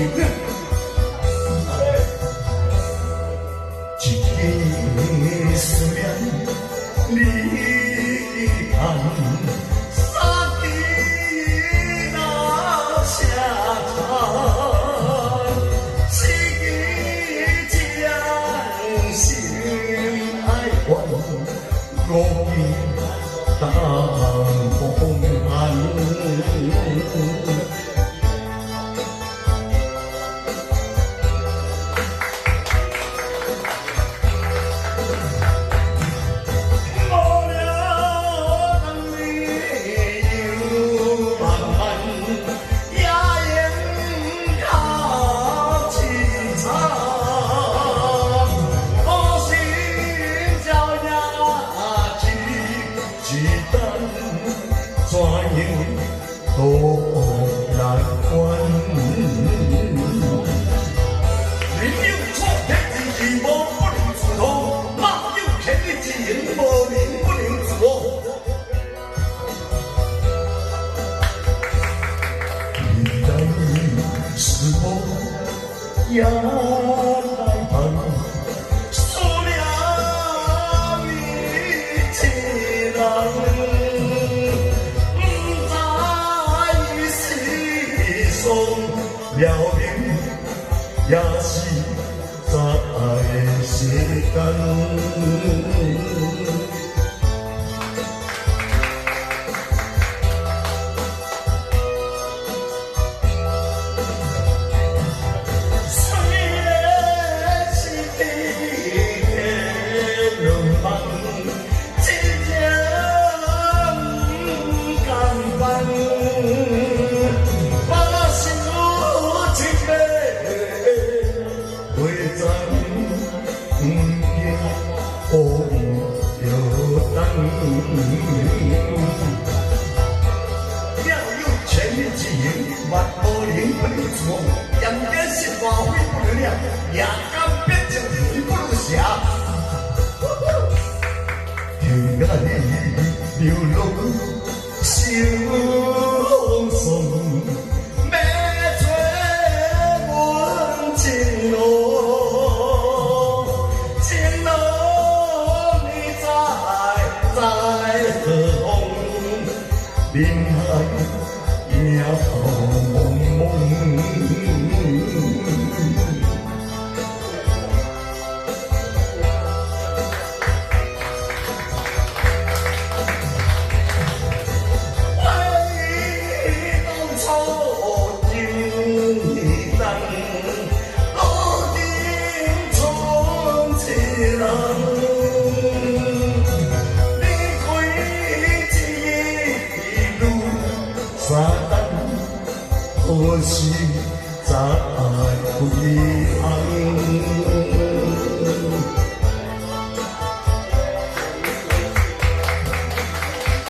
一记思念，你看，三弟那下场，是一将心爱还，我已当风寒。多难关，人有错天之义，无不能自托；马有天理之言，无人不能自我。你待是否也来盼？思念你一人。了明也是在世间。好有等，要有千里之行，万无人不能自我。人间是花费不能量，也敢变成人不如侠。天涯你流浪，心风送，要找阮情路。林海鸟蒙蒙，为当初情灯，如今从此人。沙旦何时在归航？